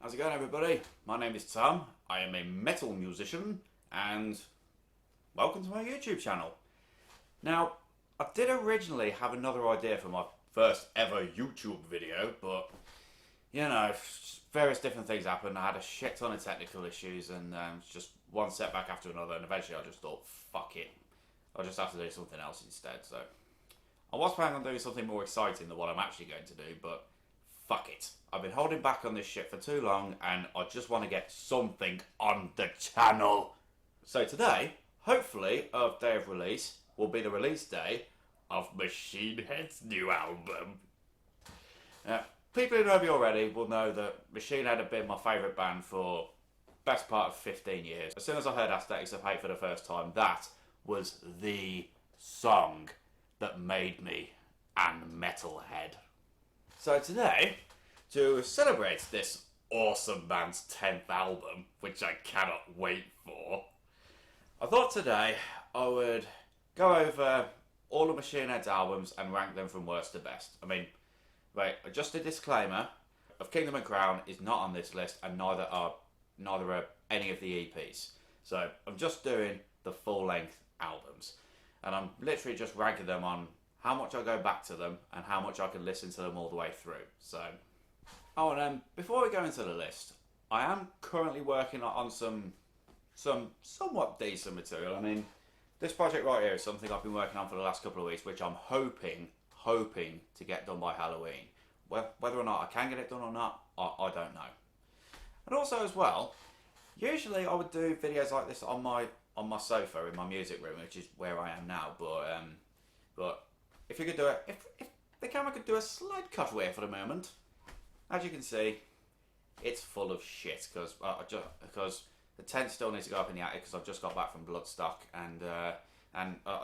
How's it going, everybody? My name is Tom. I am a metal musician, and welcome to my YouTube channel. Now, I did originally have another idea for my first ever YouTube video, but you know, various different things happened. I had a shit ton of technical issues, and just one setback after another, and eventually I just thought, fuck it, I'll just have to do something else instead. So I was planning on doing something more exciting than what I'm actually going to do, but fuck it. I've been holding back on this shit for too long, and I just want to get something on the channel. So today, hopefully, of day of release, will be the release day of Machine Head's new album. People who know me already will know that Machine Head have been my favourite band for best part of 15 years. As soon as I heard Aesthetics of Hate for the first time, that was the song that made me an metalhead. So today, to celebrate this awesome band's 10th album, which I cannot wait for, I thought today I would go over all of Machine Head's albums and rank them from worst to best. I mean, right, just a disclaimer, of Kingdom and Crown is not on this list, and neither are any of the EPs. So I'm just doing the full-length albums, and I'm literally just ranking them on how much I go back to them and how much I can listen to them all the way through. So, and before we go into the list, I am currently working on some somewhat decent material. I mean, this project right here is something I've been working on for the last couple of weeks, which I'm hoping to get done by Halloween. Whether or not I can get it done or not, I don't know. And also as well, usually I would do videos like this on my sofa in my music room, which is where I am now. But if you could do it, if the camera could do a slight cutaway for the moment, as you can see, it's full of shit because the tent still needs to go up in the attic because I've just got back from Bloodstock, and I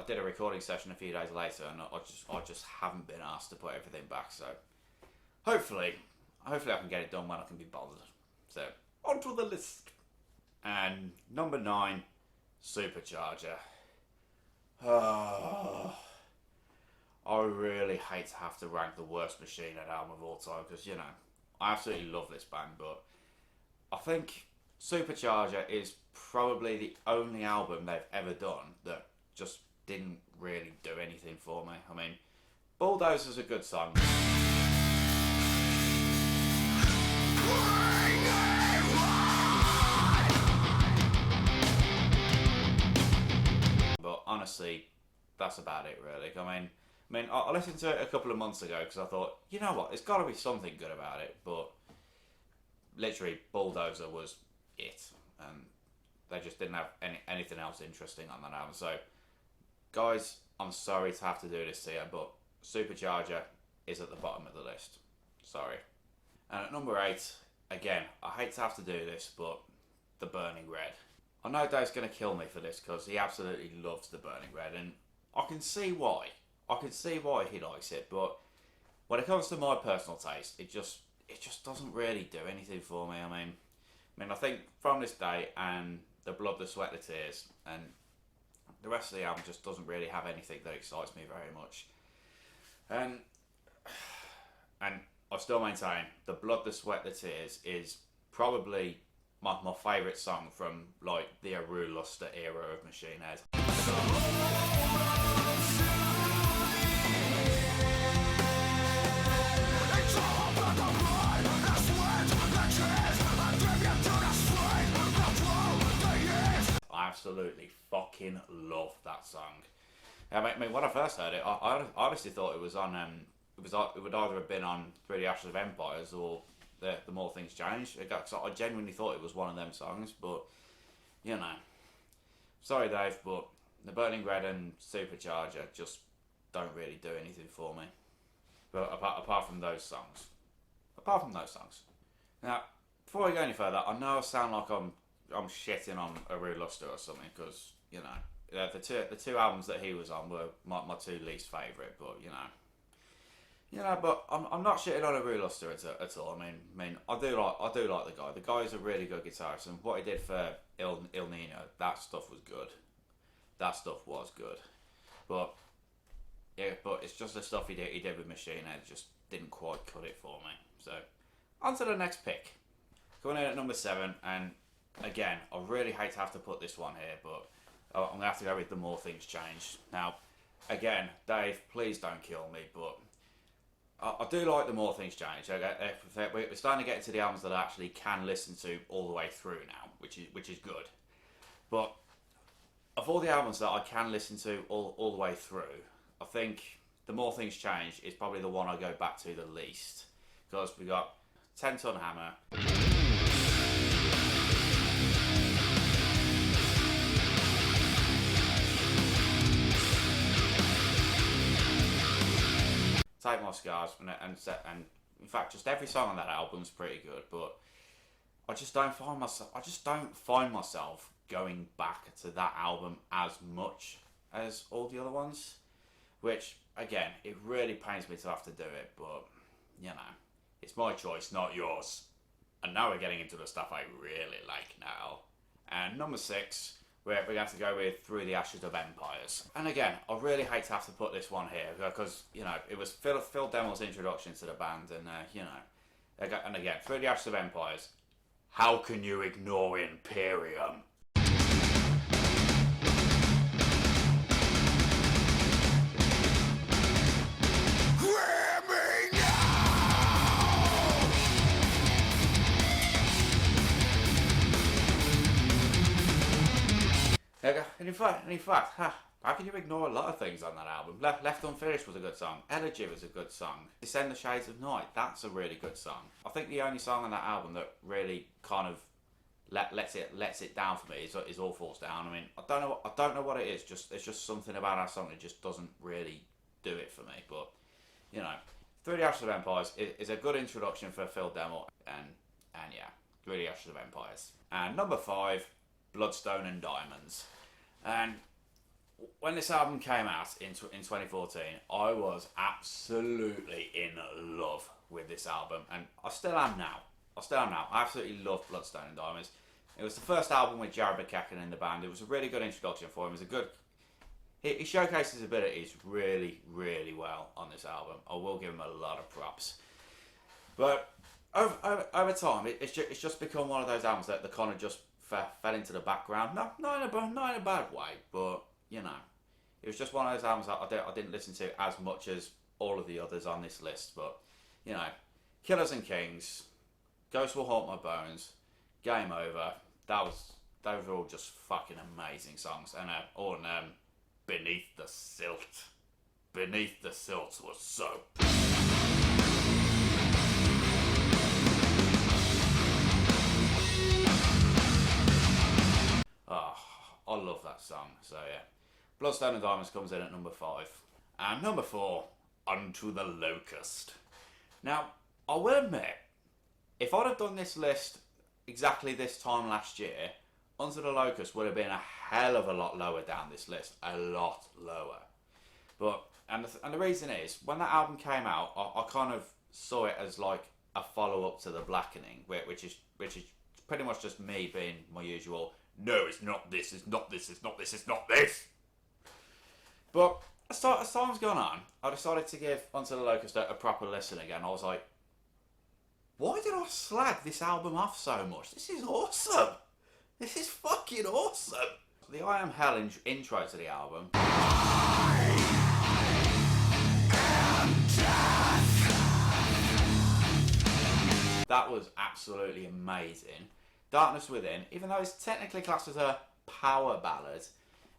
did a recording session a few days later, and I just haven't been asked to put everything back. So hopefully I can get it done when I can be bothered. So onto the list, and number 9, Supercharger. I really hate to have to rank the worst Machine Head album of all time because, you know, I absolutely love this band, but I think Supercharger is probably the only album they've ever done that just didn't really do anything for me. I mean, Bulldozer's a good song. But honestly, that's about it really. I mean, I listened to it a couple of months ago because I thought, you know what, there's got to be something good about it. But literally, Bulldozer was it, and they just didn't have anything else interesting on that album. So, guys, I'm sorry to have to do this here, but Supercharger is at the bottom of the list. Sorry. And at number 8, again, I hate to have to do this, but The Burning Red. I know Dave's going to kill me for this because he absolutely loves The Burning Red, and I can see why. I can see why he likes it, but when it comes to my personal taste, it just doesn't really do anything for me. I mean, I think From This Day and The Blood, The Sweat, The Tears, and the rest of the album just doesn't really have anything that excites me very much. And I still maintain The Blood, The Sweat, The Tears is probably my favourite song from like the Aru Luster era of Machine Head. I absolutely fucking love that song. I mean, when I first heard it, I honestly thought it was on. It would either have been on Through the Ashes of Empires or the More Things Change. I genuinely thought it was one of them songs, but you know, sorry Dave, but The Burning Red and Supercharger just don't really do anything for me. But apart from those songs. Now, before I go any further, I know I sound like I'm shitting on Aru Luster or something because, you know, the two albums that he was on were my two least favourite, but but I'm not shitting on Aru Luster at all. I mean, I do like the guy. The guy's a really good guitarist, and what he did for Il Nino, that stuff was good. But yeah, but it's just the stuff he did with Machine Head just didn't quite cut it for me. So, on to the next pick. Going in at number 7, and again, I really hate to have to put this one here, but I'm going to have to go with The More Things Change. Now, again, Dave, please don't kill me, but I do like The More Things Change. We're starting to get into the albums that I actually can listen to all the way through now, which is good. But of all the albums that I can listen to all the way through, I think The More Things Change is probably the one I go back to the least. Because we got 10 Ton Hammer. Take My Scars, and in fact, just every song on that album's pretty good. But I just don't find myself going back to that album as much as all the other ones. Which, again, it really pains me to have to do it, but you know, it's my choice, not yours. And now we're getting into the stuff I really like now. And number 6, we're going to have to go with Through the Ashes of Empires. And again, I really hate to have to put this one here because, you know, it was Phil Demo's introduction to the band, and, you know, and again, Through the Ashes of Empires. How can you ignore Imperium? And in fact, how can you ignore a lot of things on that album? Left Unfinished was a good song. Elegy was a good song. Descend the Shades of Night, that's a really good song. I think the only song on that album that really kind of lets it down for me is All Falls Down. I mean, I don't know what it is. It's just something about that song that just doesn't really do it for me. But you know, Through the Ashes of Empires is a good introduction for Phil Demo, and yeah, Through the Ashes of Empires. And number 5, Bloodstone and Diamonds. And when this album came out in 2014, I was absolutely in love with this album, and I still am now. I absolutely love Bloodstone and Diamonds. It was the first album with Jared McEachran in the band. It was a really good introduction for him. He showcased his abilities really, really well on this album. I will give him a lot of props. But over time, it's just become one of those albums that kind of just fell into the background. Not in a bad way, but you know, it was just one of those albums that I didn't listen to as much as all of the others on this list. But you know, Killers and Kings, Ghosts Will Haunt My Bones, Game Over. Those were all just fucking amazing songs. And Beneath the Silt. Beneath the Silt was so. I love that song. So yeah, Bloodstone and Diamonds comes in at number 5. And number 4, Unto the Locust. Now, I will admit, if I'd have done this list exactly this time last year, Unto the Locust would have been a hell of a lot lower down this list. A lot lower. But, and the reason is, when that album came out, I kind of saw it as like a follow-up to The Blackening, which is pretty much just me being my usual, no, it's not this, it's not this, it's not this, it's not this. But as time's gone on, I decided to give Unto the Locust a proper listen again. I was like, why did I slag this album off so much? This is awesome. This is fucking awesome. The I Am Hell intro to the album. That was absolutely amazing. Darkness Within, even though it's technically classed as a power ballad,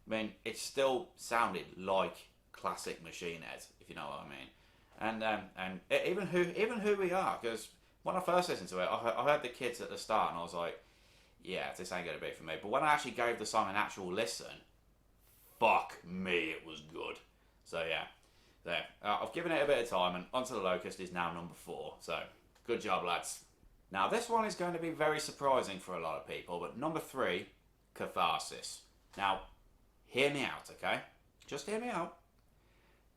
I mean, it still sounded like classic Machine Head, if you know what I mean. And even Who We Are, because when I first listened to it, I heard the kids at the start, and I was like, yeah, this ain't gonna be for me. But when I actually gave the song an actual listen, fuck me, it was good. So yeah, there. I've given it a bit of time, and Unto the Locust is now number 4. So good job, lads. Now this one is going to be very surprising for a lot of people, but number 3, Catharsis. Now, hear me out, okay? Just hear me out.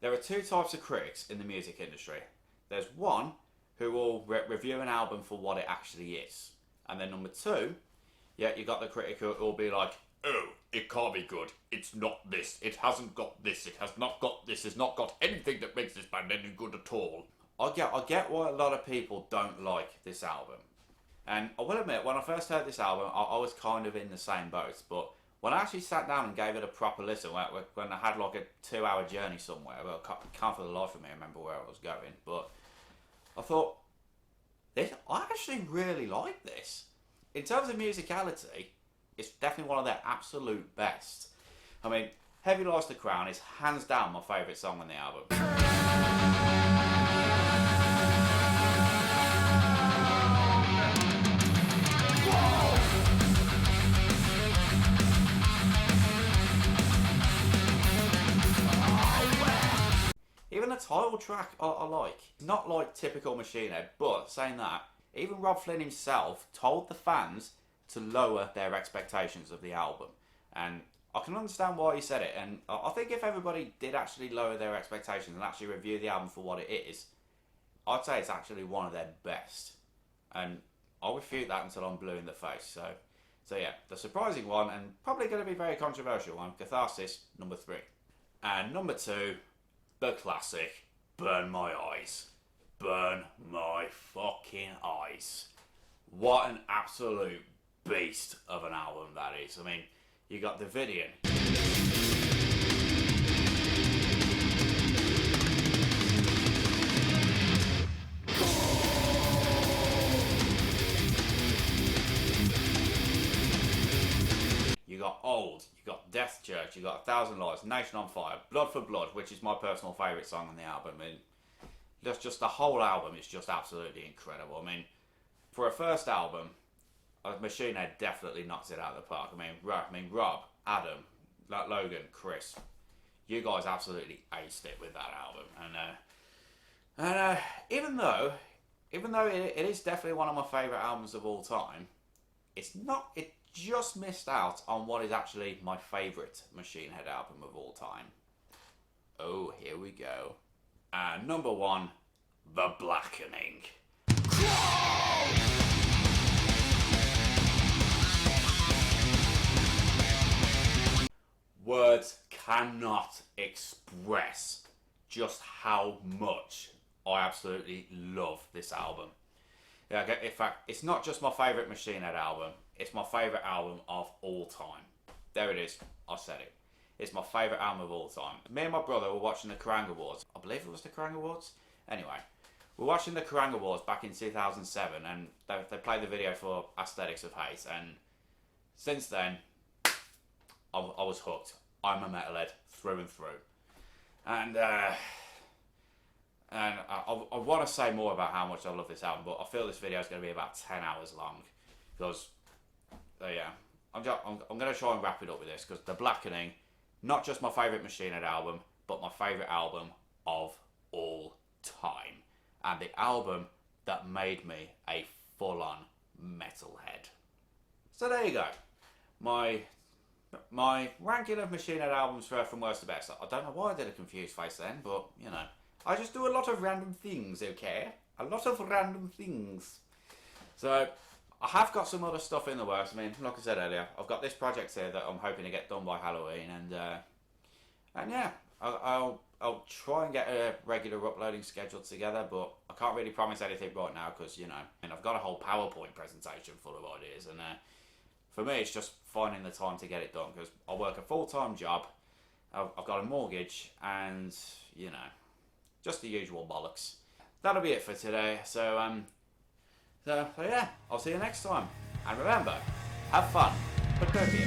There are 2 types of critics in the music industry. There's one who will review an album for what it actually is. And then number 2, yeah, you got the critic who will be like, oh, it can't be good. It's not this. It hasn't got this. It has not got this. It's not got anything that makes this band any good at all. I get why a lot of people don't like this album. And I will admit, when I first heard this album, I was kind of in the same boat. But when I actually sat down and gave it a proper listen, when I had like a 2-hour journey somewhere, well, I can't for the life of me remember where I was going, but I thought, I actually really like this. In terms of musicality, it's definitely one of their absolute best. I mean, Heavy Lies the Crown is hands down my favourite song on the album. Even the title track I like. Not like typical Machine Head, but saying that, even Rob Flynn himself told the fans to lower their expectations of the album. And I can understand why he said it, and I think if everybody did actually lower their expectations and actually review the album for what it is, I'd say it's actually one of their best. And I'll refute that until I'm blue in the face. So yeah, the surprising one, and probably going to be very controversial one, Catharsis, number 3. And number 2, the classic, Burn My Eyes. Burn My fucking eyes. What an absolute beast of an album that is. I mean, you got Davidian. You got Old, you got Death Church, you got 1,000 Lives, Nation on Fire, Blood for Blood, which is my personal favourite song on the album. And just the whole album is just absolutely incredible. I mean, for a first album, Machine Head definitely knocks it out of the park. I mean, Rob, Adam, Logan, Chris, you guys absolutely aced it with that album. And even though it is definitely one of my favourite albums of all time, it's not. It just missed out on what is actually my favourite Machine Head album of all time. Oh, here we go. And number 1, The Blackening. Words cannot express just how much I absolutely love this album. Yeah, in fact, it's not just my favourite Machine Head album, it's my favourite album of all time. There it is, I said it. It's my favourite album of all time. Me and my brother were watching the Kerrang Awards. I believe it was the Kerrang Awards. Anyway, we're watching the Kerrang Awards back in 2007, and they played the video for Aesthetics of Hate, and since then, I was hooked. I'm a metalhead through and through. And I want to say more about how much I love this album, but I feel this video is going to be about 10 hours long. Because, yeah, I'm going to try and wrap it up with this, because The Blackening, not just my favourite Machine Head album, but my favourite album of all time. And the album that made me a full-on metalhead. So there you go. My ranking of Machine Head albums from worst to best. I don't know why I did a confused face then, but, you know. I just do a lot of random things, okay? A lot of random things. So, I have got some other stuff in the works. I mean, like I said earlier, I've got this project here that I'm hoping to get done by Halloween, and yeah, I'll try and get a regular uploading schedule together, but I can't really promise anything right now because, you know, and I've got a whole PowerPoint presentation full of ideas, and for me, it's just finding the time to get it done because I work a full-time job, I've got a mortgage, and, you know, just the usual bollocks. That'll be it for today. So yeah, I'll see you next time. And remember, have fun, but don't be a